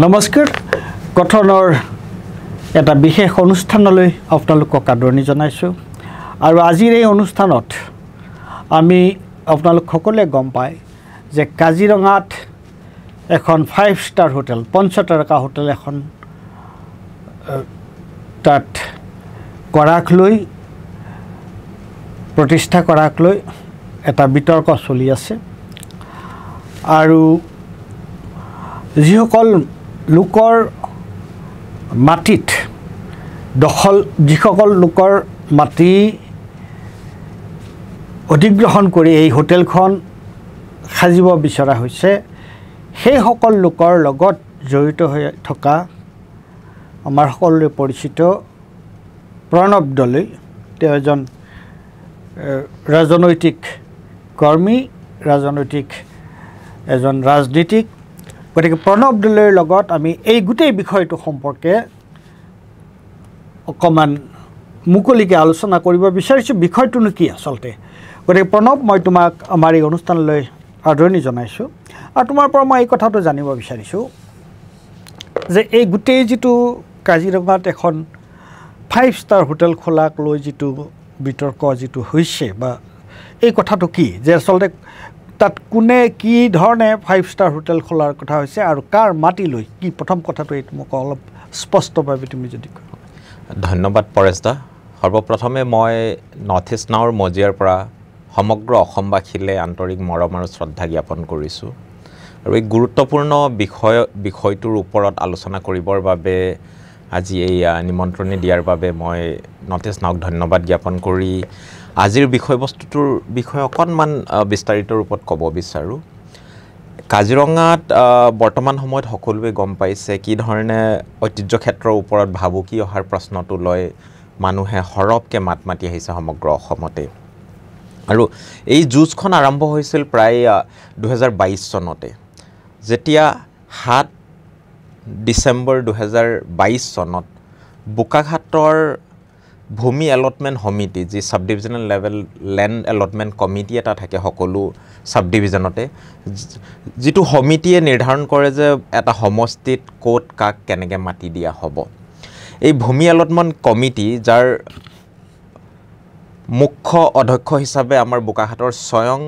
নমস্কাৰ কথনৰ এটা বিশেষ অনুষ্ঠানলৈ আপোনালোকক আদৰণি জনাইছোঁ আৰু আজিৰ এই অনুষ্ঠানত আমি আপোনালোক সকলোৱে গম পায় যে কাজিৰঙাত এখন 5 ষ্টাৰ হোটেল পঞ্চতাৰকা হোটেল এখন তাত কৰাক লৈ প্ৰতিষ্ঠা কৰাক লৈ এটা বিতৰ্ক চলি আছে আৰু যিসকল লোকৰ মাটিত যিসকল লোকৰ মাটি অধিগ্ৰহণ কৰি এই হোটেলখন সাজিব বিচৰা হৈছে সেইসকল লোকৰ লগত জড়িত হৈ থকা আমাৰ সকলোৰে পৰিচিত প্ৰণৱ দলৈ তেওঁ এজন ৰাজনৈতিক কৰ্মী এজন ৰাজনীতিক গতিকে প্ৰণৱ দলৈৰ লগত আমি এই গোটেই বিষয়টো সম্পৰ্কে অকমান মুকলিকে আলোচনা কৰিব বিচাৰিছোঁ বিষয়টোনো কি আচলতে গতিকে প্ৰণৱ মই তোমাক আমাৰ এই অনুষ্ঠানলৈ আদৰণি জনাইছোঁ আৰু তোমাৰ পৰা মই এই কথাটো জানিব বিচাৰিছোঁ যে এই গোটেই যিটো কাজিৰঙাত এখন 5 ষ্টাৰ হোটেল খোলাক লৈ যিটো বিতৰ্ক যিটো হৈছে বা এই কথাটো কি যে আচলতে তাত কোনে কি ধৰণে 5 ষ্টাৰ হোটেল খোলাৰ কথা হৈছে আৰু কাৰ মাটি লৈ কি প্ৰথম কথাটো এইটো মোক অলপ স্পষ্টভাৱে তুমি যদি ধন্যবাদ পৰেশদা সৰ্বপ্ৰথমে মই নৰ্থ ইষ্ট নাওৰ মজিয়াৰ পৰা সমগ্ৰ অসমবাসীলৈ আন্তৰিক মৰম আৰু শ্ৰদ্ধা জ্ঞাপন কৰিছোঁ আৰু এই গুৰুত্বপূৰ্ণ বিষয়টোৰ ওপৰত আলোচনা কৰিবৰ বাবে আজি এই নিমন্ত্ৰণী দিয়াৰ বাবে মই নৰ্থ ইষ্ট নাওক ধন্যবাদ জ্ঞাপন কৰি আজিৰ বিষয়বস্তুটোৰ বিষয়ে অকণমান বিস্তাৰিত ৰূপত ক'ব বিচাৰোঁ কাজিৰঙাত বৰ্তমান সময়ত সকলোৱে গম পাইছে কি ধৰণে ঐতিহ্য ক্ষেত্ৰৰ ওপৰত ভাবুকি অহাৰ প্ৰশ্নটো লৈ মানুহে সৰবকৈ মাত মাতি আহিছে সমগ্ৰ অসমতে আৰু এই যুঁজখন আৰম্ভ হৈছিল প্ৰায় 2022 চনতে যেতিয়া 7 ডিচেম্বৰ 2022 চনত বোকাখাটৰ ভূমি এলটমেণ্ট সমিতি যি sub divisional level land allotment committee এটা থাকে সকলো সাব ডিভিজনতে যিটো সমিতিয়ে নিৰ্ধাৰণ কৰে যে এটা সমষ্টিত ক'ত কাক কেনেকৈ মাটি দিয়া হ'ব এই ভূমি এলটমেণ্ট কমিটি যাৰ মুখ্য অধ্যক্ষ হিচাপে আমাৰ বোকাখাটৰ স্বয়ং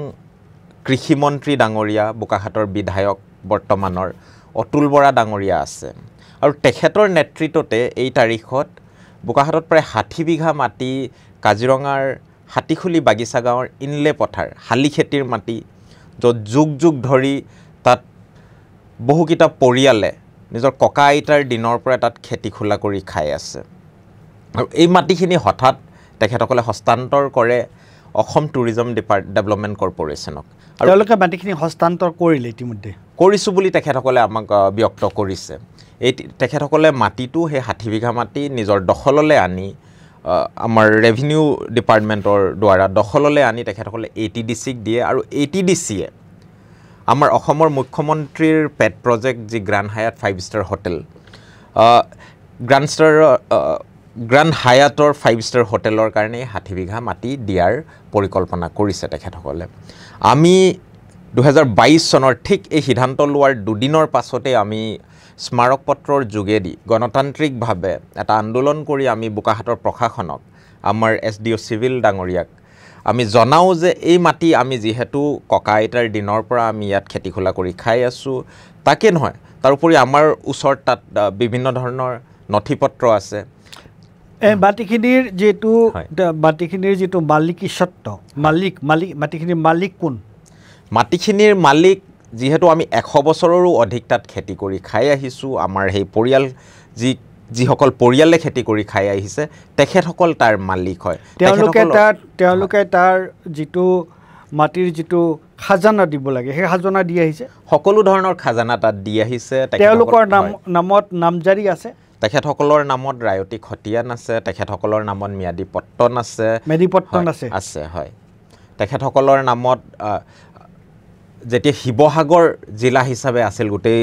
কৃষিমন্ত্ৰী ডাঙৰীয়া বোকাখাটৰ বিধায়ক বৰ্তমানৰ অতুল বৰা ডাঙৰীয়া আছে আৰু তেখেতৰ নেতৃত্বতে এই তাৰিখত বোকাখাটত প্ৰায় 60 বিঘা মাটি কাজিৰঙাৰ হাতীখুলি বাগিচা গাঁৱৰ ইনলে পথাৰ শালি খেতিৰ মাটি য'ত যুগ ধৰি তাত বহুকেইটা পৰিয়ালে নিজৰ ককা আইতাৰ দিনৰ পৰা তাত খেতি খোলা কৰি খাই আছে আৰু এই মাটিখিনি হঠাৎ তেখেতসকলে হস্তান্তৰ কৰে অসম টুৰিজম ডেভেলপমেণ্ট কৰ্পোৰেশ্যনক আৰু তেওঁলোকে মাটিখিনি হস্তান্তৰ কৰিলে ইতিমধ্যে কৰিছোঁ বুলি তেখেতসকলে আমাক ব্যক্ত কৰিছে এই তেখেতসকলে মাটিটো সেই 60 বিঘা মাটি নিজৰ দখললৈ আনি আমাৰ ৰেভিনিউ ডিপাৰ্টমেণ্টৰ দ্বাৰা দখললৈ আনি তেখেতসকলে ATDCক দিয়ে আৰু ATDCয়ে আমাৰ অসমৰ মুখ্যমন্ত্ৰীৰ পেট প্ৰজেক্ট যি গ্ৰাণ্ড হায়াত 5 ষ্টাৰ হোটেল গ্ৰাণ্ড হায়াতৰ 5 ষ্টাৰ হোটেলৰ কাৰণে 60 বিঘা মাটি দিয়াৰ পৰিকল্পনা কৰিছে তেখেতসকলে আমি 2022 চনৰ ঠিক এই সিদ্ধান্ত লোৱাৰ দুদিনৰ পাছতে আমি স্মাৰক পত্ৰৰ যোগেদি গণতান্ত্ৰিকভাৱে এটা আন্দোলন কৰি আমি বোকাখাটৰ প্ৰশাসনক আমাৰ SDO চিভিল ডাঙৰীয়াক আমি জনাওঁ যে এই মাটি আমি যিহেতু ককা আইতাৰ দিনৰ পৰা আমি ইয়াত খেতি খোলা কৰি খাই আছোঁ তাকে নহয় তাৰোপৰি আমাৰ ওচৰত তাত বিভিন্ন ধৰণৰ নথিপত্ৰ আছে এই মাটিখিনিৰ যিটো মালিকীস্বত্ব মাটিখিনিৰ মালিক কোন মাটিখিনিৰ মালিক যিহেতু আমি 100 বছৰৰো অধিক তাত খেতি কৰি খাই আহিছোঁ আমাৰ সেই পৰিয়াল যিসকল পৰিয়ালে খেতি কৰি খাই আহিছে তেখেতসকল তাৰ মালিক হয় তেওঁলোকে তাৰ যিটো মাটিৰ যিটো খাজানা দিব লাগে সেই খাজানা দি আহিছে সকলো ধৰণৰ খাজানা তাত দি আহিছে তেওঁলোকৰ নামত নামজাৰি আছে তেখেতসকলৰ নামত ৰায়তী খতিয়ান আছে তেখেতসকলৰ নামত ম্যাদী পট্টন আছে হয় তেখেতসকলৰ নামত যেতিয়া শিৱসাগৰ জিলা হিচাপে আছিল গোটেই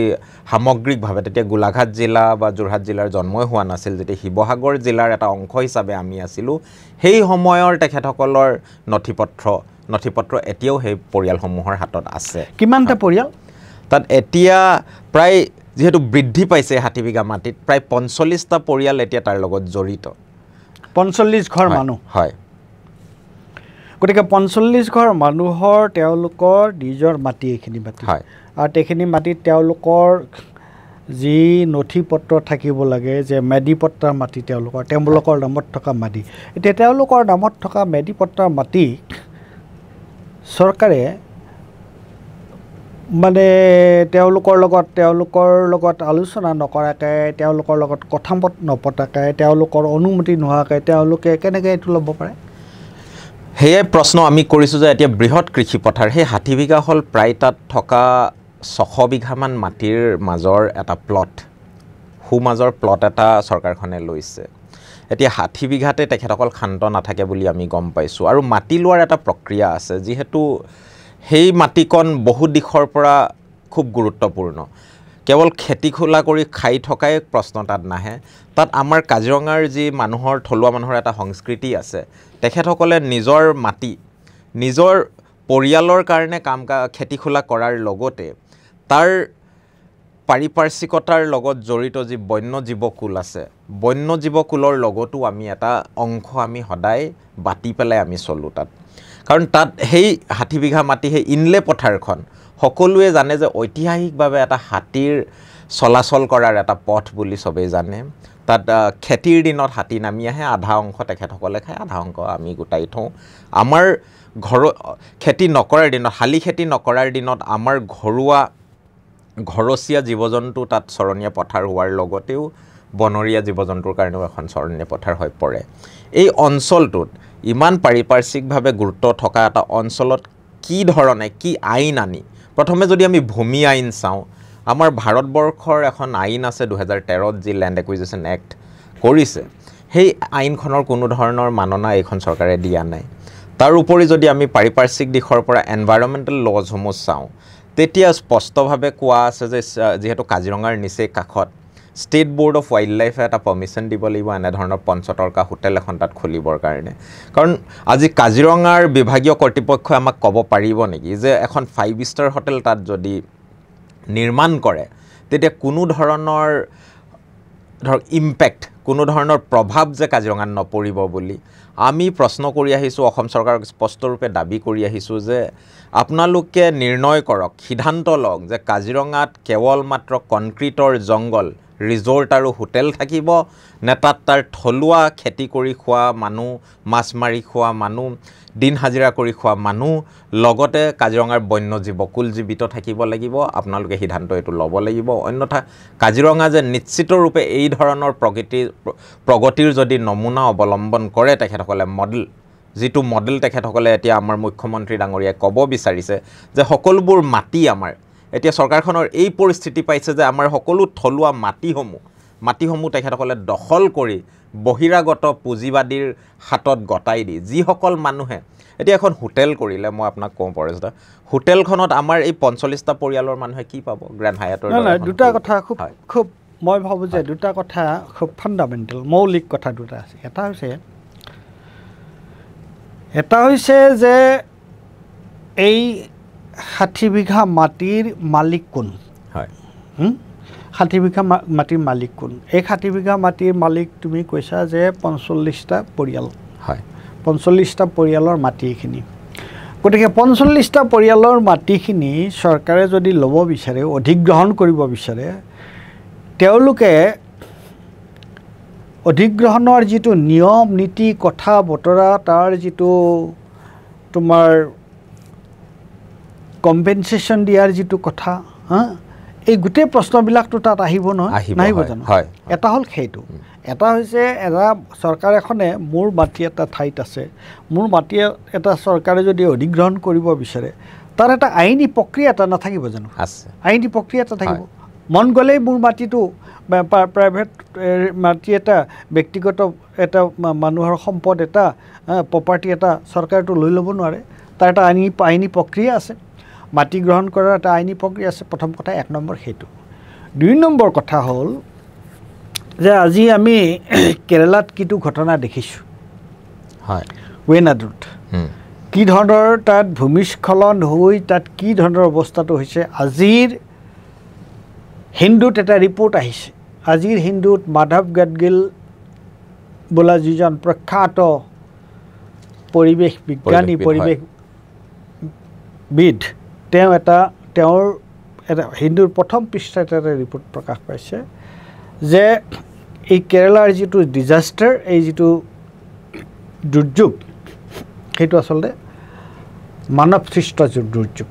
সামগ্ৰিকভাৱে তেতিয়া গোলাঘাট জিলা বা যোৰহাট জিলাৰ জন্মই হোৱা নাছিল যেতিয়া শিৱসাগৰ জিলাৰ এটা অংশ হিচাপে আমি আছিলোঁ সেই সময়ৰ তেখেতসকলৰ নথিপত্ৰ এতিয়াও সেই পৰিয়ালসমূহৰ হাতত আছে কিমানটা পৰিয়াল তাত এতিয়া প্ৰায় যিহেতু বৃদ্ধি পাইছে হাতী বিঘা মাটিত প্ৰায় ৪৫টা পৰিয়াল এতিয়া তাৰ লগত জড়িত ৪৫ ঘৰ মানুহ হয় গতিকে ৪৫ ঘৰ মানুহৰ তেওঁলোকৰ নিজৰ মাটি এইখিনি মাটি হয় আৰু এইখিনি মাটিত তেওঁলোকৰ যি নথি পত্ৰ থাকিব লাগে যে মেডি পট্টাৰ মাটি তেওঁলোকৰ নামত থকা মাটি এতিয়া তেওঁলোকৰ নামত থকা মেডি পট্টাৰ মাটি চৰকাৰে মানে তেওঁলোকৰ লগত আলোচনা নকৰাকৈ তেওঁলোকৰ লগত কথা নপতাকৈ তেওঁলোকৰ অনুমতি নোহোৱাকৈ তেওঁলোকে কেনেকৈ এইটো ল'ব পাৰে সেয়াই প্ৰশ্ন আমি কৰিছোঁ যে এতিয়া বৃহৎ কৃষি পথাৰ সেই ৬০ বিঘা হ'ল প্ৰায় তাত থকা ৬০০ বিঘামান মাটিৰ মাজৰ এটা প্লট মাজৰ প্লট এটা চৰকাৰখনে লৈছে এতিয়া ৬০ বিঘাতে তেখেতসকল ক্ষান্ত নাথাকে বুলি আমি গম পাইছোঁ আৰু মাটি লোৱাৰ এটা প্ৰক্ৰিয়া আছে যিহেতু সেই মাটিকণ বহু দিশৰ পৰা খুব গুৰুত্বপূৰ্ণ কেৱল খেতি খোলা কৰি খাই থকাই প্ৰশ্ন তাত নাহে তাত আমাৰ কাজিৰঙাৰ যি মানুহৰ থলুৱা মানুহৰ এটা সংস্কৃতি আছে তেখেতসকলে নিজৰ মাটি নিজৰ পৰিয়ালৰ কাৰণে খেতি খোলা কৰাৰ লগতে তাৰ পাৰিপাৰ্শ্বিকতাৰ লগত জড়িত যি বন্য জীৱকুল আছে বন্য জীৱকুলৰ লগতো আমি এটা অংশ আমি সদায় বাতি পেলাই আমি চলোঁ তাত কাৰণ তাত সেই ৬০ বিঘা মাটি সেই ইনলে পথাৰখন সকলোৱে জানে যে ঐতিহাসিকভাৱে এটা হাতীৰ চলাচল কৰাৰ এটা পথ বুলি চবেই জানে তাত খেতিৰ দিনত হাতী নামি আহে আধা অংশ তেখেতসকলে খায় আধা অংশ আমি গোটাই থওঁ আমাৰ খেতি নকৰাৰ দিনত শালি খেতি নকৰাৰ দিনত আমাৰ ঘৰচীয়া জীৱ জন্তু তাত চৰণীয়া পথাৰ হোৱাৰ লগতেও বনৰীয়া জীৱ জন্তুৰ কাৰণেও এখন চৰণীয়া পথাৰ হৈ পৰে এই অঞ্চলটোত ইমান পাৰিপাৰ্শ্বিকভাৱে গুৰুত্ব থকা এটা অঞ্চলত কি ধৰণে কি আইন আনি প্ৰথমে যদি আমি ভূমি আইন চাওঁ আমাৰ ভাৰতবৰ্ষৰ এখন আইন আছে 2013ত যি লেণ্ড একুইজিশ্যন এক্ট কৰিছে সেই আইনখনৰ কোনো ধৰণৰ মাননা এইখন চৰকাৰে দিয়া নাই তাৰ উপৰি যদি আমি পাৰিপাৰ্শ্বিক দিশৰ পৰা এনভাইৰনমেণ্টেল লজসমূহ চাওঁ তেতিয়া স্পষ্টভাৱে কোৱা আছে যে যিহেতু কাজিৰঙাৰ নিচেই কাষত ষ্টেট বোৰ্ড অফ ৱাইল্ড লাইফে এটা পাৰ্মিশ্যন দিব লাগিব এনেধৰণৰ পঞ্চতৰ্কা হোটেল এখন তাত খুলিবৰ কাৰণে কাৰণ আজি কাজিৰঙাৰ বিভাগীয় কৰ্তৃপক্ষই আমাক ক'ব পাৰিব নেকি যে এখন 5 ষ্টাৰ হোটেল তাত যদি নিৰ্মাণ কৰে তেতিয়া কোনো ধৰণৰ ইম্পেক্ট কোনো ধৰণৰ প্ৰভাৱ যে কাজিৰঙাত নপৰিব বুলি আমি প্ৰশ্ন কৰি আহিছোঁ অসম চৰকাৰক স্পষ্টৰূপে দাবী কৰি আহিছোঁ যে আপোনালোকে নিৰ্ণয় কৰক সিদ্ধান্ত লওক যে কাজিৰঙাত কেৱল মাত্ৰ কনক্ৰিটৰ জংগল ৰিজৰ্ট আৰু হোটেল থাকিব নে তাত তাৰ থলুৱা খেতি কৰি খোৱা মানুহ মাছ মাৰি খোৱা মানুহ দিন হাজিৰা কৰি খোৱা মানুহ লগতে কাজিৰঙাৰ বন্য জীৱকুল জীৱিত থাকিব লাগিব আপোনালোকে সিদ্ধান্ত এইটো ল'ব লাগিব অন্যথা কাজিৰঙা যে নিশ্চিতৰূপে এই ধৰণৰ প্ৰগতিৰ যদি নমুনা অৱলম্বন কৰে তেখেতসকলে মডেল যিটো মডেল তেখেতসকলে এতিয়া আমাৰ মুখ্যমন্ত্ৰী ডাঙৰীয়াই ক'ব বিচাৰিছে যে সকলোবোৰ মাটি আমাৰ এতিয়া চৰকাৰখনৰ এই পৰিস্থিতি পাইছে যে আমাৰ সকলো থলুৱা মাটিসমূহ তেখেতসকলে দখল কৰি বহিৰাগত পুঁজিবাদীৰ হাতত গতাই দি যিসকল মানুহে এতিয়া এখন হোটেল কৰিলে মই আপোনাক কওঁ পৰেশদা হোটেলখনত আমাৰ এই ৪৫টা পৰিয়ালৰ মানুহে কি পাব গ্ৰেণ্ড হায়াটৰ দুটা কথা খুব মই ভাবোঁ যে দুটা কথা খুব ফাণ্ডামেণ্টেল মৌলিক কথা দুটা আছে এটা হৈছে যে এই ৬০ বিঘা মাটিৰ মালিক কোন হয় ৬০ বিঘা মাটিৰ মালিক কোন এই ৬০ বিঘা মাটিৰ মালিক তুমি কৈছা যে ৪৫টা পৰিয়াল হয় ৪৫টা পৰিয়ালৰ মাটি এইখিনি গতিকে ৪৫টা পৰিয়ালৰ মাটিখিনি চৰকাৰে যদি ল'ব বিচাৰে অধিগ্ৰহণ কৰিব বিচাৰে তেওঁলোকে অধিগ্ৰহণৰ যিটো নিয়ম নীতি কথা বতৰা তাৰ যিটো তোমাৰ কম্পেনচেশ্যন দিয়াৰ যিটো কথা এই গোটেই প্ৰশ্নবিলাকতো তাত আহিব নহয় নাহিব জানো এটা হ'ল সেইটো এটা হৈছে এটা চৰকাৰ এখনে মোৰ মাটি এটা ঠাইত আছে মোৰ মাটি এটা চৰকাৰে যদি অধিগ্ৰহণ কৰিব বিচাৰে তাৰ এটা আইনী প্ৰক্ৰিয়া এটা নাথাকিব জানো আইনী প্ৰক্ৰিয়া এটা থাকিব মন গ'লেই মোৰ মাটিটো প্ৰাইভেট মাটি এটা ব্যক্তিগত এটা মানুহৰ সম্পদ এটা প্ৰপাৰ্টি এটা চৰকাৰেতো লৈ ল'ব নোৱাৰে তাৰ এটা আইনী প্ৰক্ৰিয়া আছে মাটি গ্ৰহণ কৰাৰ এটা আইনী প্ৰক্ৰিয়া আছে প্ৰথম কথা ১ নম্বৰ সেইটো ২ নম্বৰ কথা হ'ল যে আজি আমি কেৰালাত কিটো ঘটনা দেখিছোঁ হয় ৱেনাডত কি ধৰণৰ তাত ভূমিস্খলন হৈ তাত কি ধৰণৰ অৱস্থাটো হৈছে আজিৰ হিন্দুত এটা ৰিপৰ্ট আহিছে আজিৰ হিন্দুত মাধৱ গাডগিল বোলা যিজন প্ৰখ্যাত পৰিৱেশ বিজ্ঞানী পৰিৱেশবিদ তেওঁৰ এটা হিন্দুৰ প্ৰথম পৃষ্ঠাত এটা ৰিপৰ্ট প্ৰকাশ পাইছে যে এই কেৰালাৰ যিটো ডিজাষ্টাৰ এই যিটো দুৰ্যোগ সেইটো আচলতে মানৱ সৃষ্ট দুৰ্যোগ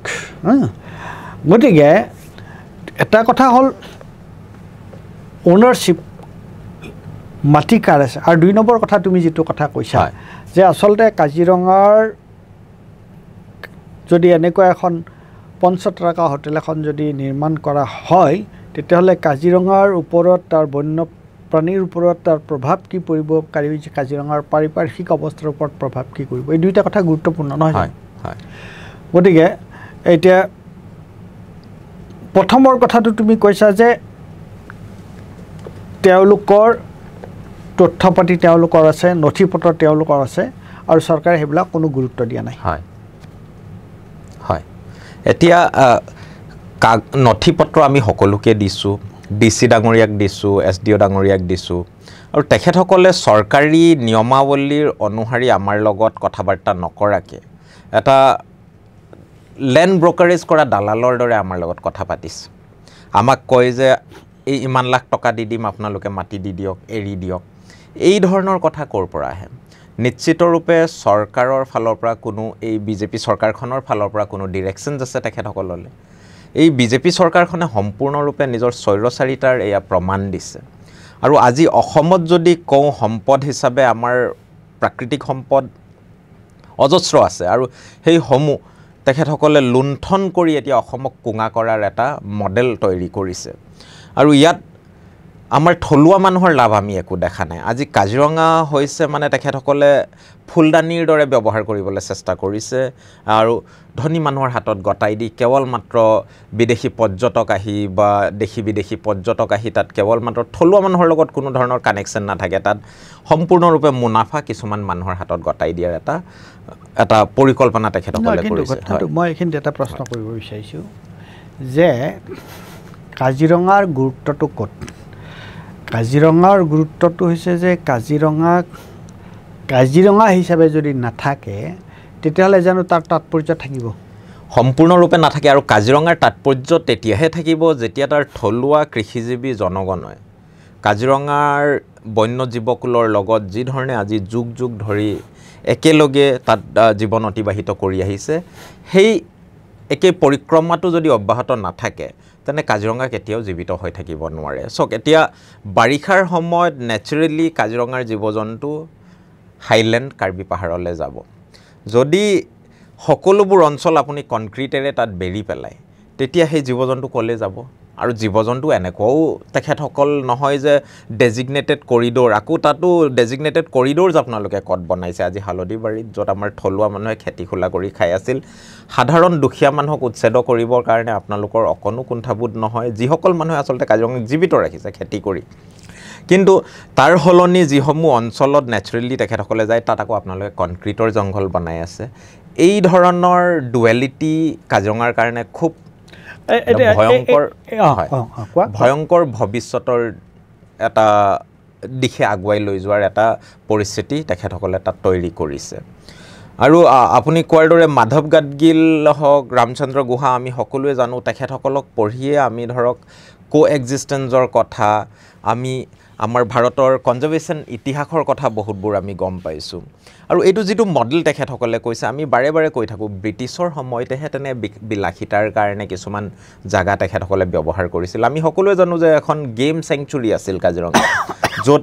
গতিকে এটা কথা হ'ল ওনাৰশ্বিপ মাটি কাৰ আছে আৰু 2 নম্বৰ কথা তুমি যিটো কথা কৈছা যে আচলতে কাজিৰঙাৰ যদি এনেকুৱা এখন পঞ্চতাৰকা হোটেল এখন যদি নিৰ্মাণ কৰা হয় তেতিয়াহ'লে কাজিৰঙাৰ ওপৰত তাৰ বন্যপ্ৰাণীৰ ওপৰত তাৰ প্ৰভাৱ কি পৰিব কাজিৰঙাৰ পাৰিপাৰ্শ্বিক অৱস্থাৰ ওপৰত প্ৰভাৱ কি কৰিব এই দুইটা কথা গুৰুত্বপূৰ্ণ নহয় গতিকে এতিয়া প্ৰথমৰ কথাটো তুমি কৈছা যে তেওঁলোকৰ তথ্য পাতি তেওঁলোকৰ আছে নথি পত্ৰ তেওঁলোকৰ আছে আৰু চৰকাৰে সেইবিলাক কোনো গুৰুত্ব দিয়া নাই হয় এতিয়া নথি পত্ৰ আমি সকলোকে দিছোঁ DC ডাঙৰীয়াক দিছোঁ SDO ডাঙৰীয়াক দিছোঁ আৰু তেখেতসকলে চৰকাৰী নিয়মাৱলীৰ অনুসৰি আমাৰ লগত কথা বাৰ্তা নকৰাকে এটা লেণ্ড ব্ৰকাৰেজ কৰা দালালৰ দৰে আমাৰ লগত কথা পাতিছে আমাক কয় যে এই ইমান লাখ টকা দি দিম আপোনালোকে মাটি দি দিয়ক এৰি দিয়ক এই ধৰণৰ কথা ক'ৰ পৰা আহে নিশ্চিত ৰূপে চৰকাৰৰ ফালৰ পৰা কোনো এই বিজেপি চৰকাৰখনৰ ফালৰ পৰা কোনো ডিৰেকশ্যনছ আছে তেখেতসকললৈ এই বিজেপি চৰকাৰখনে সম্পূৰ্ণৰূপে নিজৰ স্বৈৰচাৰিতাৰ এয়া প্ৰমাণ দিছে আৰু আজি অসমত যদি কওঁ সম্পদ হিচাপে আমাৰ প্ৰাকৃতিক সম্পদ অজস্ৰ আছে আৰু সেই সমূহ তেখেতসকলে লুণ্ঠন কৰি এতিয়া অসমক কোঙা কৰাৰ এটা মডেল তৈয়াৰী কৰিছে আৰু ইয়াত আমাৰ থলুৱা মানুহৰ লাভ আমি একো দেখা নাই আজি কাজিৰঙা হৈছে মানে তেখেতসকলে ফুলদানিৰ দৰে ব্যৱহাৰ কৰিবলৈ চেষ্টা কৰিছে আৰু ধনী মানুহৰ হাতত গতাই দি কেৱল মাত্ৰ বিদেশী পৰ্যটক আহি বা দেশী বিদেশী পৰ্যটক আহি তাত কেৱল মাত্ৰ থলুৱা মানুহৰ লগত কোনো ধৰণৰ কানেকশ্যন নাথাকে তাত সম্পূৰ্ণৰূপে মুনাফা কিছুমান মানুহৰ হাতত গতাই দিয়াৰ এটা পৰিকল্পনা তেখেতসকলে কৰিছে মই এইখিনিত এটা প্ৰশ্ন কৰিব বিচাৰিছোঁ যে কাজিৰঙাৰ গুৰুত্বটো ক'ত কাজিৰঙাৰ গুৰুত্বটো হৈছে যে কাজিৰঙা হিচাপে যদি নাথাকে তেতিয়াহ'লে জানো তাৰ তাৎপৰ্য থাকিব সম্পূৰ্ণৰূপে নাথাকে আৰু কাজিৰঙাৰ তাৎপৰ্য তেতিয়াহে থাকিব যেতিয়া তাৰ থলুৱা কৃষিজীৱী জনগণে কাজিৰঙাৰ বন্যজীৱকুলৰ লগত যি ধৰণে আজি যুগ যুগ ধৰি একেলগে তাত জীৱন অতিবাহিত কৰি আহিছে সেই একে পৰিক্ৰমাটো যদি অব্যাহত নাথাকে তেনে কাজিৰঙা কেতিয়াও জীৱিত হৈ থাকিব নোৱাৰে সো এতিয়া বাৰিষাৰ সময়ত নেচাৰেলি কাজিৰঙাৰ জীৱ-জন্তু হাইলেণ্ড কাৰ্বি পাহাৰলৈ যাব যদি সকলোবোৰ অঞ্চল আপুনি কনক্ৰিটেৰে তাত বেৰি পেলায় তেতিয়া সেই জীৱ-জন্তু ক'লৈ যাব আৰু জীৱ-জন্তু এনেকুৱাও তেখেতসকল নহয় যে ডেজিগনেটেড কৰিডৰ আকৌ তাতো ডেজিগনেটেড কৰিডৰ্ছ আপোনালোকে ক'ত বনাইছে আজি হালদিবাৰীত য'ত আমাৰ থলুৱা মানুহে খেতি খোলা কৰি খাই আছিল সাধাৰণ দুখীয়া মানুহক উচ্ছেদ কৰিবৰ কাৰণে আপোনালোকৰ অকণো কুণ্ঠাবোধ নহয় যিসকল মানুহে আচলতে কাজিৰঙাক জীৱিত ৰাখিছে খেতি কৰি কিন্তু তাৰ হলনি যিসমূহ অঞ্চলত নেচাৰেলি তেখেতসকলে যায় তাত আকৌ আপোনালোকে কনক্ৰিটৰ জংঘল বনাই আছে এই ধৰণৰ ডুৱেলিটি কাজিৰঙাৰ কাৰণে খুব ভয়ংকৰ ভৱিষ্যতৰ এটা দিশে আগুৱাই লৈ যোৱাৰ এটা পৰিস্থিতি তেখেতসকলে তাত তৈয়াৰী কৰিছে আৰু আপুনি কোৱাৰ দৰে মাধৱ গাডগিল হওক ৰামচন্দ্ৰ গুহা আমি সকলোৱে জানো তেখেতসকলক পঢ়িয়ে আমি ধৰক কোএক্সিষ্টেন্সৰ কথা আমি আমাৰ ভাৰতৰ কনজাৰ্ভেশ্যন ইতিহাসৰ কথা বহুতবোৰ আমি গম পাইছোঁ আৰু এইটো যিটো মডেল তেখেতসকলে কৈছে আমি বাৰে বাৰে কৈ থাকোঁ ব্ৰিটিছৰ সময়তেহে তেনে বিলাসিতাৰ কাৰণে কিছুমান জাগা তেখেতসকলে ব্যৱহাৰ কৰিছিল আমি সকলোৱে জানো যে এখন গেম চেংচুৰী আছিল কাজিৰঙা য'ত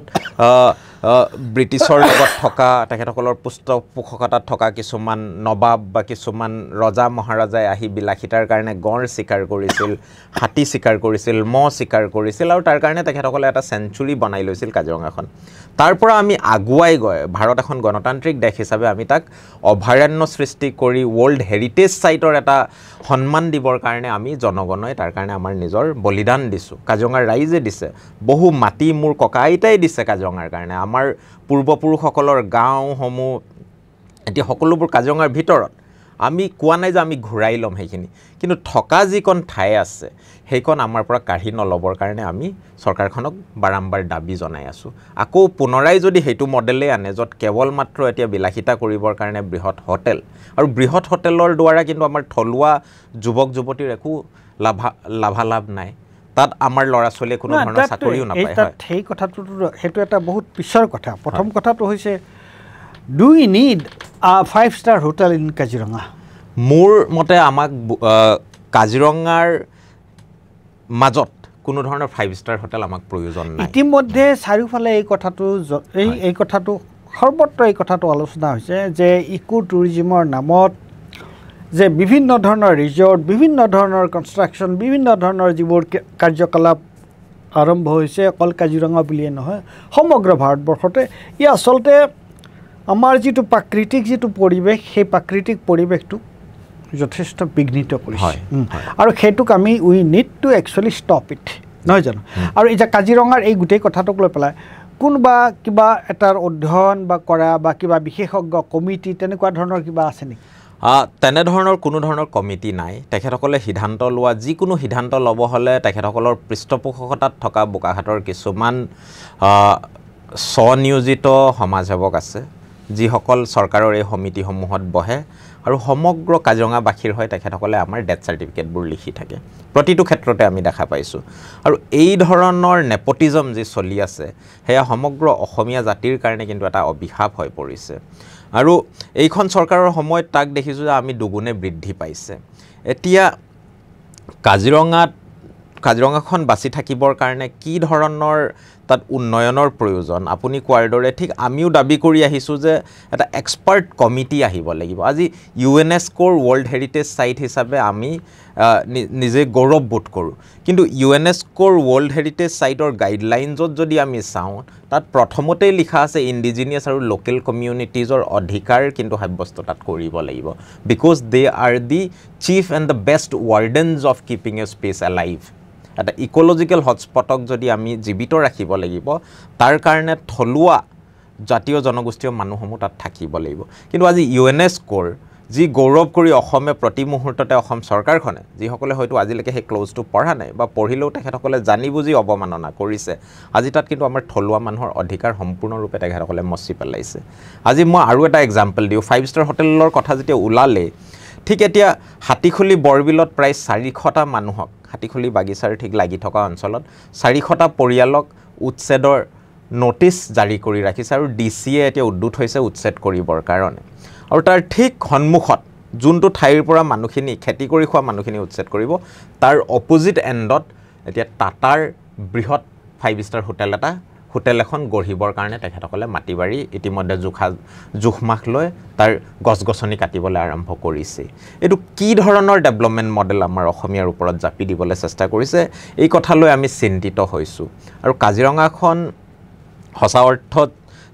ব্ৰিটিছৰ লগত থকা তেখেতসকলৰ পৃষ্ঠপোষকতাত থকা কিছুমান নবাব বা কিছুমান ৰজা মহাৰাজাই আহি বিলাসিতাৰ কাৰণে গঁড় চিকাৰ কৰিছিল হাতী চিকাৰ কৰিছিল মহ চিকাৰ কৰিছিল আৰু তাৰ কাৰণে তেখেতসকলে এটা চেঞ্চুৰী বনাই লৈছিল কাজিৰঙাখন তাৰ পৰা আমি আগুৱাই গৈ ভাৰত এখন গণতান্ত্ৰিক দেশ হিচাপে আমি তাক অভয়াৰণ্য সৃষ্টি কৰি ৱৰ্ল্ড হেৰিটেজ সাইটৰ এটা সন্মান দিবৰ কাৰণে আমি জনগণই তাৰ কাৰণে আমাৰ নিজৰ বলিদান দিছোঁ কাজিৰঙাৰ ৰাইজে দিছে বহু মাটি মোৰ ককা আইতাই দিছে কাজিৰঙাৰ কাৰণে আমাৰ পূৰ্বপুৰুষসকলৰ গাঁওসমূহ এতিয়া সকলোবোৰ কাজিৰঙাৰ ভিতৰত আমি কোৱা নাই যে আমি ঘূৰাই ল'ম সেইখিনি কিন্তু থকা যিকণ ঠাই আছে সেইকণ আমাৰ পৰা কাঢ়ি নল'বৰ কাৰণে আমি চৰকাৰখনক বাৰম্বাৰ দাবী জনাই আছোঁ আকৌ পুনৰাই যদি সেইটো মডেলেই আনে য'ত কেৱল মাত্ৰ এতিয়া বিলাসিতা কৰিবৰ কাৰণে বৃহৎ হোটেল আৰু বৃহৎ হোটেলৰ দ্বাৰা কিন্তু আমাৰ থলুৱা যুৱক যুৱতীৰ একো লাভালাভ নাই তাত আমাৰ ল'ৰা ছোৱালীয়ে কোনো ধৰণৰ চাকৰিও নাপায় সেই কথাটো সেইটো এটা বহুত পিছৰ কথা প্ৰথম কথাটো হৈছে do U need a 5-star hotel in Kaziranga মোৰ মতে আমাক কাজিৰঙাৰ মাজত কোনো ধৰণৰ 5-star হোটেল আমাক প্ৰয়োজন নাই ইতিমধ্যে চাৰিওফালে এই কথাটো সৰ্বত্ৰ এই কথাটো আলোচনা হৈছে যে ইকো টুৰিজিমৰ নামত যে বিভিন্ন ধৰণৰ ৰিজৰ্ট বিভিন্ন ধৰণৰ কনষ্ট্ৰাকশ্যন বিভিন্ন ধৰণৰ যিবোৰ কাৰ্যকলাপ আৰম্ভ হৈছে অকল কাজিৰঙা বুলিয়ে নহয় সমগ্ৰ ভাৰতবৰ্ষতে ই আচলতে আমাৰ যিটো প্ৰাকৃতিক যিটো পৰিৱেশ সেই প্ৰাকৃতিক পৰিৱেশটো যথেষ্ট বিঘ্নিত কৰিছে আৰু সেইটোক আমি we need to actually stop it নহয় জানো আৰু এতিয়া কাজিৰঙাৰ এই গোটেই কথাটোক লৈ পেলাই কোনোবা কিবা এটাৰ অধ্যয়ন বা কৰা বা কিবা বিশেষজ্ঞ কমিটি তেনেকুৱা ধৰণৰ কিবা আছে নেকি তেনেধৰণৰ কোনো ধৰণৰ কমিটি নাই তেখেতসকলে সিদ্ধান্ত লোৱা যিকোনো সিদ্ধান্ত ল'ব হ'লে তেখেতসকলৰ পৃষ্ঠপোষকতাত থকা বোকাখাটৰ কিছুমান স্বনিয়োজিত সমাজসেৱক আছে যিসকল চৰকাৰৰ এই সমিতিসমূহত বহে আৰু সমগ্ৰ কাজিৰঙাবাসীৰ হৈ তেখেতসকলে আমাৰ ডেথ চাৰ্টিফিকেটবোৰ লিখি থাকে প্ৰতিটো ক্ষেত্ৰতে আমি দেখা পাইছোঁ আৰু এই ধৰণৰ নেপটিজম যি চলি আছে সেয়া সমগ্ৰ অসমীয়া জাতিৰ কাৰণে কিন্তু এটা অভিশাপ হৈ পৰিছে আৰু এইখন চৰকাৰৰ সময়ত তাক দেখিছোঁ যে আমি দুগুণে বৃদ্ধি পাইছে এতিয়া কাজিৰঙাখন বাচি থাকিবৰ কাৰণে কি ধৰণৰ তাত উন্নয়নৰ প্ৰয়োজন আপুনি কোৱাৰ দৰে ঠিক আমিও দাবী কৰি আহিছোঁ যে এটা এক্সপাৰ্ট কমিটি আহিব লাগিব আজি ইউনেস্কোৰ ৱৰ্ল্ড হেৰিটেজ ছাইট হিচাপে আমি নিজে গৌৰৱবোধ কৰোঁ কিন্তু ইউনেস্কোৰ ৱৰ্ল্ড হেৰিটেজ ছাইটৰ গাইডলাইনছত যদি আমি চাওঁ তাত প্ৰথমতেই লিখা আছে ইণ্ডিজিনিয়াছ আৰু লোকেল কমিউনিটিজৰ অধিকাৰ কিন্তু সাব্যস্ত তাত কৰিব লাগিব because they are the chief and the best wardens of keeping a space alive এটা ইক'লজিকেল হটস্পটক যদি আমি জীৱিত ৰাখিব লাগিব তাৰ কাৰণে থলুৱা জাতীয় জনগোষ্ঠীয় মানুহসমূহ তাত থাকিব লাগিব কিন্তু আজি ইউনেস্কোৰ যি গৌৰৱ কৰি অসমে প্ৰতি মুহূৰ্ততে অসম চৰকাৰখনে যিসকলে হয়তো আজিলৈকে সেই ক্ল'জটো পঢ়া নাই বা পঢ়িলেও তেখেতসকলে জানি বুজি অৱমাননা কৰিছে আজি তাত কিন্তু আমাৰ থলুৱা মানুহৰ অধিকাৰ সম্পূৰ্ণৰূপে তেখেতসকলে মচি পেলাইছে আজি মই আৰু এটা এক্সাম্পল দিওঁ 5-star হোটেলৰ কথা যেতিয়া ওলালে ঠিক এতিয়া হাতীখুলি বৰবিলত প্ৰায় 400টা মানুহক হাতীখুলি বাগিচাৰ ঠিক লাগি থকা অঞ্চলত 400টা পৰিয়ালক উচ্ছেদৰ নোটিছ জাৰি কৰি ৰাখিছে আৰু ডিচিয়ে এতিয়া উদ্যুত হৈছে উচ্ছেদ কৰিবৰ কাৰণে আৰু তাৰ ঠিক সন্মুখত যোনটো ঠাইৰ পৰা মানুহখিনি খেতি কৰি খোৱা মানুহখিনি উচ্ছেদ কৰিব তাৰ অপজিট এণ্ডত এতিয়া টাটাৰ বৃহৎ 5-star হোটেল এখন গঢ়িবৰ কাৰণে তেখেতসকলে মাটি বাৰী ইতিমধ্যে জোখমাখ লৈ তাৰ গছ গছনি কাটিবলৈ আৰম্ভ কৰিছে এইটো কি ধৰণৰ ডেভেলপমেণ্ট মডেল আমাৰ অসমীয়াৰ ওপৰত জাপি দিবলৈ চেষ্টা কৰিছে এই কথালৈ আমি চিন্তিত হৈছোঁ আৰু কাজিৰঙাখন সঁচা অৰ্থত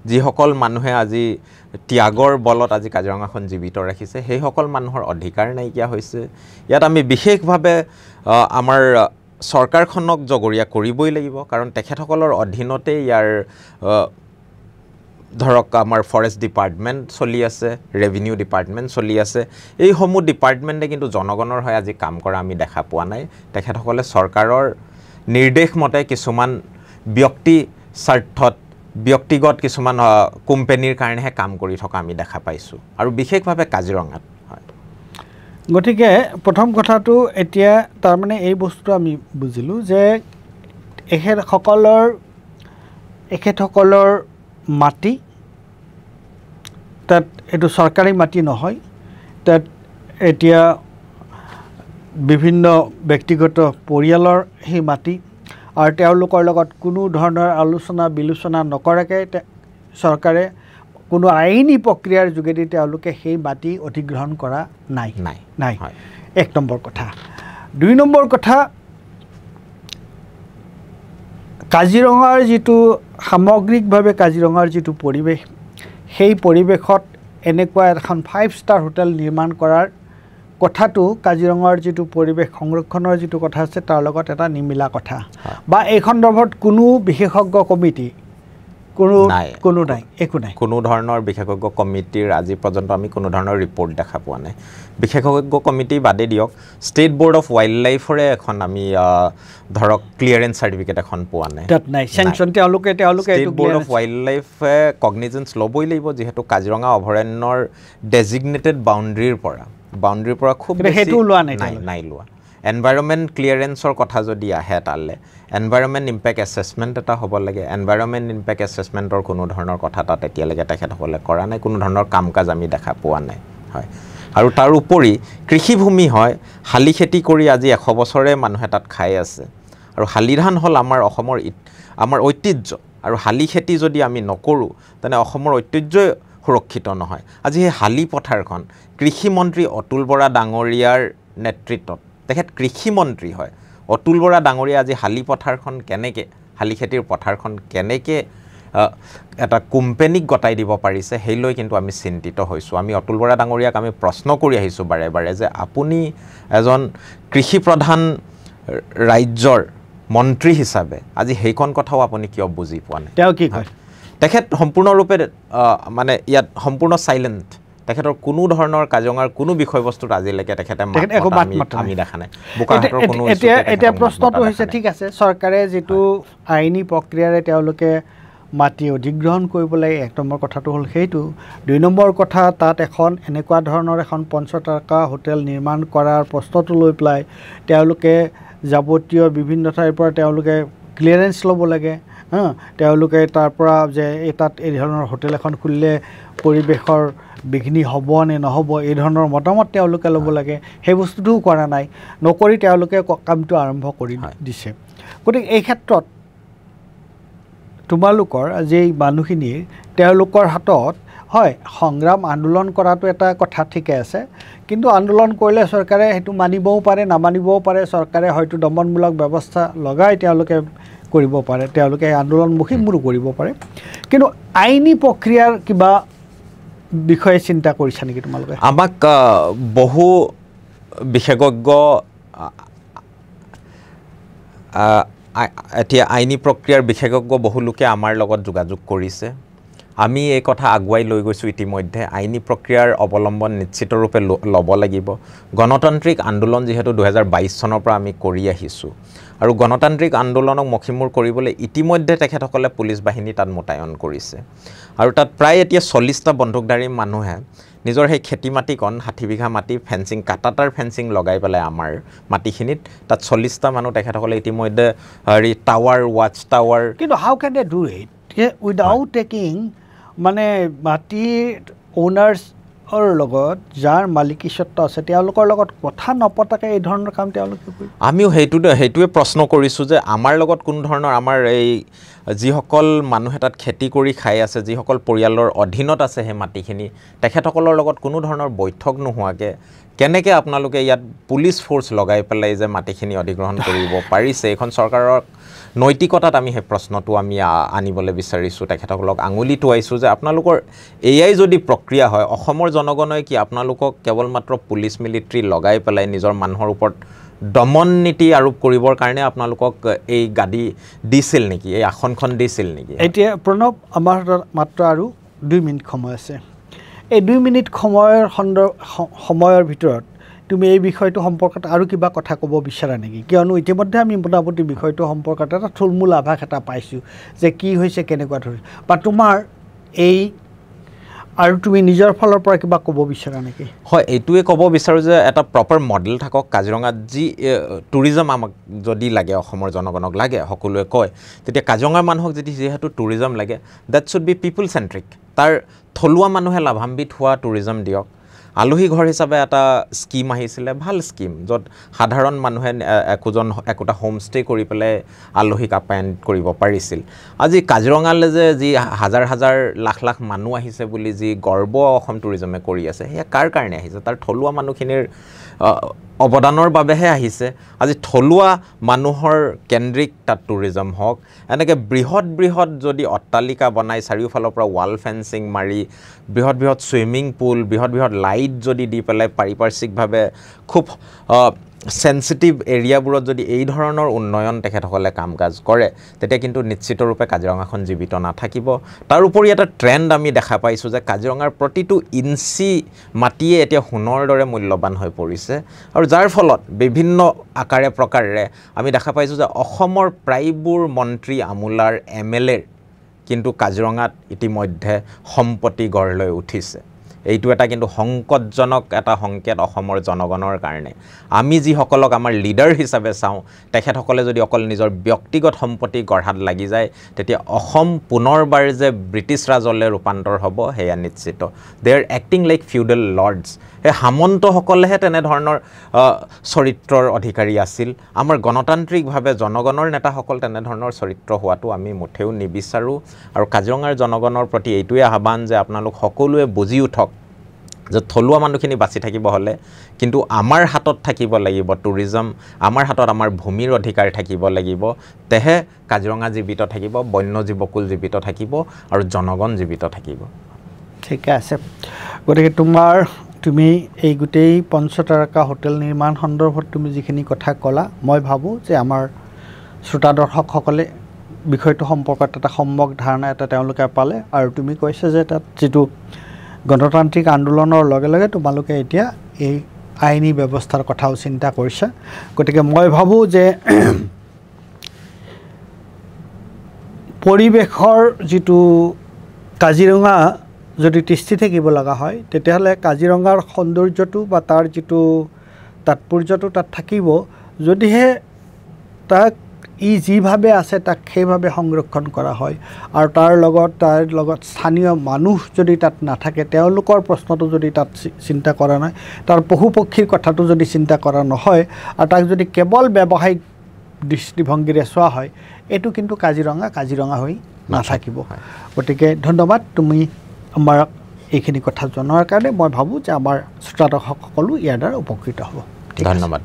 যিসকল মানুহে আজি ত্যাগৰ বলত আজি কাজিৰঙাখন জীৱিত ৰাখিছে সেইসকল মানুহৰ অধিকাৰ নাইকিয়া হৈছে ইয়াত আমি বিশেষভাৱে আমাৰ চৰকাৰখনক জগৰীয়া কৰিবই লাগিব কাৰণ তেখেতসকলৰ অধীনতে ইয়াৰ ধৰক আমাৰ ফৰেষ্ট ডিপাৰ্টমেণ্ট চলি আছে ৰেভিনিউ ডিপাৰ্টমেণ্ট চলি আছে এইসমূহ ডিপাৰ্টমেণ্টে কিন্তু জনগণৰ হৈ আজি কাম কৰা আমি দেখা পোৱা নাই তেখেতসকলে চৰকাৰৰ নিৰ্দেশ মতে কিছুমান ব্যক্তি স্বাৰ্থত ব্যক্তিগত কিছুমান কোম্পানীৰ কাৰণেহে কাম কৰি থকা আমি দেখা পাইছোঁ আৰু বিশেষভাৱে কাজিৰঙাত গতিকে প্ৰথম কথাটো এতিয়া তাৰমানে এই বস্তুটো আমি বুজিলোঁ যে এখেতসকলৰ মাটি তাত এইটো চৰকাৰী মাটি নহয় তাত এতিয়া বিভিন্ন ব্যক্তিগত পৰিয়ালৰ সেই মাটি আৰু তেওঁলোকৰ লগত কোনো ধৰণৰ আলোচনা বিলোচনা নকৰাকৈ চৰকাৰে কোনো আইনী প্ৰক্ৰিয়াৰ যোগেদি তেওঁলোকে সেই মাটি অধিগ্ৰহণ কৰা নাই 1 নম্বৰ কথা 2 নম্বৰ কথা কাজিৰঙাৰ যিটো সামগ্ৰিকভাৱে কাজিৰঙাৰ যিটো পৰিৱেশ সেই পৰিৱেশত এনেকুৱা এখন 5-star হোটেল নিৰ্মাণ কৰাৰ কথাটো কাজিৰঙাৰ যিটো পৰিৱেশ সংৰক্ষণৰ যিটো কথা আছে তাৰ লগত এটা নিমিলা কথা বা এই সন্দৰ্ভত কোনো বিশেষজ্ঞ কমিটি কোনো নাই একো নাই কোনো ধৰণৰ বিশেষজ্ঞ কমিটিৰ আজি পৰ্যন্ত আমি কোনো ধৰণৰ ৰিপৰ্ট দেখা পোৱা নাই বিশেষজ্ঞ কমিটি বাদে দিয়ক ষ্টেট বোৰ্ড অফ ৱাইল্ড লাইফৰে এখন আমি ধৰক ক্লিয়াৰেন্স সাৰ্টিফিকেট এখন পোৱা নাই তাত নাই স্যাংচন তেওঁলোকে ষ্টেট বোৰ্ড অফ ৱাইল্ড লাইফে কগনিজেন্স ল'বই লাগিব যিহেতু কাজিৰঙা অভয়াৰণ্যৰ ডেজিগনেটেড বাউণ্ডাৰীৰ পৰা খুব সেইটো লোৱা নাই লোৱা এনভাইৰনমেণ্ট ক্লিয়াৰেন্সৰ কথা যদি আহে তালে এনভাইৰনমেণ্ট ইম্পেক্ট এছেছমেণ্ট এটা হ'ব লাগে এনভাইৰনমেণ্ট ইম্পেক্ট এছেছমেণ্টৰ কোনো ধৰণৰ কথা তাত এতিয়ালৈকে তেখেতসকলে কৰা নাই কোনো ধৰণৰ কাম কাজ আমি দেখা পোৱা নাই হয় আৰু তাৰ উপৰি কৃষিভূমি হয় শালি খেতি কৰি আজি 100 বছৰে মানুহে তাত খাই আছে আৰু শালি ধান হ'ল আমাৰ ঐতিহ্য আৰু শালি খেতি যদি আমি নকৰোঁ তেনে অসমৰ ঐতিহ্যই সুৰক্ষিত নহয় আজি সেই শালি পথাৰখন কৃষিমন্ত্ৰী অতুল বৰা ডাঙৰীয়াৰ নেতৃত্বত তেখেত কৃষিমন্ত্ৰী হয় অতুল বৰা ডাঙৰীয়া আজি শালি পথাৰখন কেনেকৈ শালি খেতিৰ পথাৰখন কেনেকৈ এটা কোম্পানীক গতাই দিব পাৰিছে সেইলৈ কিন্তু আমি চিন্তিত হৈছোঁ আমি অতুল বৰা ডাঙৰীয়াক আমি প্ৰশ্ন কৰি আহিছোঁ বাৰে বাৰে যে আপুনি এজন কৃষি প্ৰধান ৰাজ্যৰ মন্ত্ৰী হিচাপে আজি সেইখন কথাও আপুনি কিয় বুজি পোৱা নাই তেওঁ কি কয় তেখেত সম্পূৰ্ণৰূপে মানে ইয়াত সম্পূৰ্ণ সাইলেন্ট তেখেতৰ কোনো ধৰণৰ কাজিৰঙাৰ কোনো বিষয়বস্তুত আজিলৈকে তেখেতে আমি দেখা নাই বোকাহাটৰ কোনো এতিয়া প্ৰশ্নটো হৈছে ঠিক আছে চৰকাৰে যেটো আইনী প্ৰক্ৰিয়াৰে তেওঁলোকে মাটি অধিগ্ৰহণ কৰিব লাগে এক নম্বৰ কথাটো হ'ল সেইটো দুই নম্বৰ কথা তাত এখন এনেকুৱা ধৰণৰ এখন পঞ্চতাৰকা হোটেল নিৰ্মাণ কৰাৰ প্ৰস্তুত লৈ পেলাই তেওঁলোকে যাৱতীয় বিভিন্ন ঠাইৰ পৰা তেওঁলোকে ক্লিয়াৰেন্স ল'ব লাগে তেওঁলোকে তাৰ পৰা যে তাত এই ধৰণৰ হোটেল এখন খুলিলে পৰিৱেশৰ বিঘ্নি হ'ব নে নহ'ব এই ধৰণৰ মতামত তেওঁলোকে ল'ব লাগে সেই বস্তুটোও কৰা নাই নকৰি তেওঁলোকে কামটো আৰম্ভ কৰি দিছে গতিকে এই ক্ষেত্ৰত তোমালোকৰ আজি মানুহখিনিৰ তেওঁলোকৰ হাতত হয় সংগ্ৰাম আন্দোলন কৰাটো এটা কথা ঠিকে আছে কিন্তু আন্দোলন কৰিলে চৰকাৰে সেইটো মানিবও পাৰে নামানিবও পাৰে চৰকাৰে হয়তো দমনমূলক ব্যৱস্থা লগাই তেওঁলোকে কৰিব পাৰে তেওঁলোকে আন্দোলনমুখী মোৰো কৰিব পাৰে কিন্তু আইনী প্ৰক্ৰিয়াৰ কিবা বিষয়ে চিন্তা কৰিছা নেকি তোমালোকে আমাক বহু বিশেষজ্ঞ এতিয়া আইনী প্ৰক্ৰিয়াৰ বিশেষজ্ঞ বহু লোকে আমাৰ লগত যোগাযোগ কৰিছে আমি এই কথা আগুৱাই লৈ গৈছোঁ ইতিমধ্যে আইনী প্ৰক্ৰিয়াৰ অৱলম্বন নিশ্চিতৰূপে ল'ব লাগিব গণতান্ত্ৰিক আন্দোলন যিহেতু 2022 চনৰ পৰা আমি কৰি আহিছোঁ আৰু গণতান্ত্ৰিক আন্দোলনক মখিমূৰ কৰিবলৈ ইতিমধ্যে তেখেতসকলে পুলিচ বাহিনী তাত মোতায়ন কৰিছে আৰু তাত প্ৰায় এতিয়া 40টা বন্দুকধাৰী মানুহে নিজৰ সেই খেতি মাটিকণ 60 বিঘা মাটি ফেন্সিং কাটাটাৰ ফেন্সিং লগাই পেলাই আমাৰ মাটিখিনিত তাত 40টা মানুহ তেখেতসকলে ইতিমধ্যে হেৰি টাৱাৰ ৱাচ টাৱাৰ কিন্তু how can they do it without taking মানে মাটিৰ ওনাৰ্ছৰ লগত যাৰ মালিকীস্বত্ব আছে তেওঁলোকৰ লগত কথা নপতাকৈ এই ধৰণৰ কাম তেওঁলোকে কৰিব আমিও সেইটোৱে প্ৰশ্ন কৰিছোঁ যে আমাৰ লগত কোনো ধৰণৰ আমাৰ এই যিসকল মানুহে তাত খেতি কৰি খাই আছে যিসকল পৰিয়ালৰ অধীনত আছে সেই মাটিখিনি তেখেতসকলৰ লগত কোনো ধৰণৰ বৈঠক নোহোৱাকৈ কেনেকৈ আপোনালোকে ইয়াত পুলিচ ফ'ৰ্চ লগাই পেলাই যে মাটিখিনি অধিগ্ৰহণ কৰিব পাৰিছে এইখন চৰকাৰৰ নৈতিকতাত আমি সেই প্ৰশ্নটো আমি আনিবলৈ বিচাৰিছোঁ তেখেতসকলক আঙুলি টুৱাইছোঁ যে আপোনালোকৰ এয়াই যদি প্ৰক্ৰিয়া হয় অসমৰ জনগণই কি আপোনালোকক কেৱল মাত্ৰ পুলিচ মিলিটাৰী লগাই পেলাই নিজৰ মানুহৰ ওপৰত দমন নীতি আৰোপ কৰিবৰ কাৰণে আপোনালোকক এই গাদী দিছিল নেকি এই আসনখন দিছিল নেকি এতিয়া প্ৰণৱ আমাৰ মাত্ৰ আৰু 2 মিনিট সময় আছে এই 2 মিনিট সময়ৰ ভিতৰত তুমি এই বিষয়টো সম্পৰ্কত আৰু কিবা কথা ক'ব বিচাৰা নেকি কিয়নো ইতিমধ্যে আমি মোটামুটি বিষয়টো সম্পৰ্কত এটা থুলমূল আভাস এটা পাইছোঁ যে কি হৈছে কেনেকুৱা ধৰি বা তোমাৰ এই আৰু তুমি নিজৰ ফালৰ পৰা কিবা ক'ব বিচাৰা নেকি হয় এইটোৱে ক'ব বিচাৰোঁ যে এটা প্ৰপাৰ মডেল থাকক কাজিৰঙাত যি টুৰিজম আমাক যদি লাগে অসমৰ জনগণক লাগে সকলোৱে কয় তেতিয়া কাজিৰঙাৰ মানুহক যদি যিহেতু টুৰিজম লাগে দেট শুড বি পিপল চেণ্ট্ৰিক তাৰ থলুৱা মানুহে লাভান্বিত হোৱা টুৰিজম দিয়ক আলহী ঘৰ হিচাপে এটা স্কিম আহিছিলে ভাল স্কিম য'ত সাধাৰণ মানুহে একোটা হোমষ্টে কৰি পেলাই আলহীক আপ্যায়ন কৰিব পাৰিছিল আজি কাজিৰঙালৈ যে যি হাজাৰ হাজাৰ লাখ লাখ মানুহ আহিছে বুলি যি গৰ্ব অসম টুৰিজমে কৰি আছে সেয়া কাৰ কাৰণে আহিছে তাৰ থলুৱা মানুহখিনিৰ অৱদানৰ বাবেহে আহিছে আজি থলুৱা মানুহৰ কেন্দ্ৰিক তাত টুৰিজম হওক এনেকৈ বৃহৎ যদি অট্টালিকা বনাই চাৰিওফালৰ পৰা ৱাল ফেন্সিং মাৰি বৃহৎ ছুইমিং পুল বৃহৎ লাইট যদি দি পেলাই পাৰিপাৰ্শ্বিকভাৱে খুব সেন্সিটিভ এৰিয়াবোৰত যদি এই ধৰণৰ উন্নয়ন তেখেতসকলে কাম কাজ কৰে তেতিয়া কিন্তু নিশ্চিতৰূপে কাজিৰঙাখন জীৱিত নাথাকিব তাৰ উপৰি এটা ট্ৰেন্ড আমি দেখা পাইছোঁ যে কাজিৰঙাৰ প্ৰতিটো ইঞ্চি মাটিয়ে এতিয়া সোণৰ দৰে মূল্যৱান হৈ পৰিছে আৰু যাৰ ফলত বিভিন্ন আকাৰে প্ৰকাৰে আমি দেখা পাইছোঁ যে অসমৰ প্ৰায়বোৰ মন্ত্ৰী আমোলাৰ MLA কিন্তু কাজিৰঙাত ইতিমধ্যে সম্পত্তি গঢ় লৈ উঠিছে এইটো এটা কিন্তু সংকটজনক এটা সংকেত অসমৰ জনগণৰ কাৰণে আমি যিসকলক আমাৰ লিডাৰ হিচাপে চাওঁ তেখেতসকলে যদি অকল নিজৰ ব্যক্তিগত সম্পত্তি গঢ়াত লাগি যায় তেতিয়া অসম পুনৰবাৰ যে ব্ৰিটিছ ৰাজলৈ ৰূপান্তৰ হ'ব সেয়া নিশ্চিত they are acting like feudal lords এই সামন্তসকলেহে তেনেধৰণৰ চৰিত্ৰৰ অধিকাৰী আছিল আমাৰ গণতান্ত্ৰিকভাৱে জনগণৰ নেতাসকল তেনেধৰণৰ চৰিত্ৰ হোৱাটো আমি মুঠেও নিবিচাৰোঁ আৰু কাজিৰঙাৰ জনগণৰ প্ৰতি এইটোৱে আহ্বান যে আপোনালোক সকলোৱে বুজি উঠক যে থলুৱা মানুহখিনি বাচি থাকিব হ'লে কিন্তু আমাৰ হাতত থাকিব লাগিব টুৰিজম আমাৰ হাতত আমাৰ ভূমিৰ অধিকাৰ থাকিব লাগিব তেহে কাজিৰঙা জীৱিত থাকিব বন্যজীৱকুল জীৱিত থাকিব আৰু জনগণ জীৱিত থাকিব ঠিকে আছে গতিকে তুমি এই গোটেই পঞ্চতাৰকা হোটেল নিৰ্মাণ সন্দৰ্ভত তুমি যিখিনি কথা ক'লা মই ভাবোঁ যে আমাৰ শ্ৰোতা দৰ্শকসকলে বিষয়টো সম্পৰ্কত এটা সম্যক ধাৰণা এটা তেওঁলোকে পালে আৰু তুমি কৈছা যে তাত যিটো গণতান্ত্ৰিক আন্দোলনৰ লগে লগে তোমালোকে এতিয়া এই আইনী ব্যৱস্থাৰ কথাও চিন্তা কৰিছা গতিকে মই ভাবোঁ যে পৰিৱেশৰ যিটো কাজিৰঙা যদি তিষ্ঠি থাকিব লগা হয় তেতিয়াহ'লে কাজিৰঙাৰ সৌন্দৰ্যটো বা তাৰ যিটো তাৎপৰ্যটো তাত থাকিব যদিহে তাক যিভাৱে আছে তাক সেইভাৱে সংৰক্ষণ কৰা হয় আৰু তাৰ লগত স্থানীয় মানুহ যদি তাত নাথাকে তেওঁলোকৰ প্ৰশ্নটো যদি তাত চিন্তা কৰা নাই তাৰ পশু পক্ষীৰ কথাটো যদি চিন্তা কৰা নহয় আৰু তাক যদি কেৱল ব্যৱসায়িক দৃষ্টিভংগীৰে চোৱা হয় এইটো কিন্তু কাজিৰঙা হৈ নাথাকিব গতিকে ধন্যবাদ তুমি আমাৰ এইখিনি কথা জনোৱাৰ কাৰণে মই ভাবোঁ যে আমাৰ শ্ৰোতা দৰ্শক সকলো ইয়াৰ দ্বাৰা উপকৃত হ'ব ধন্যবাদ।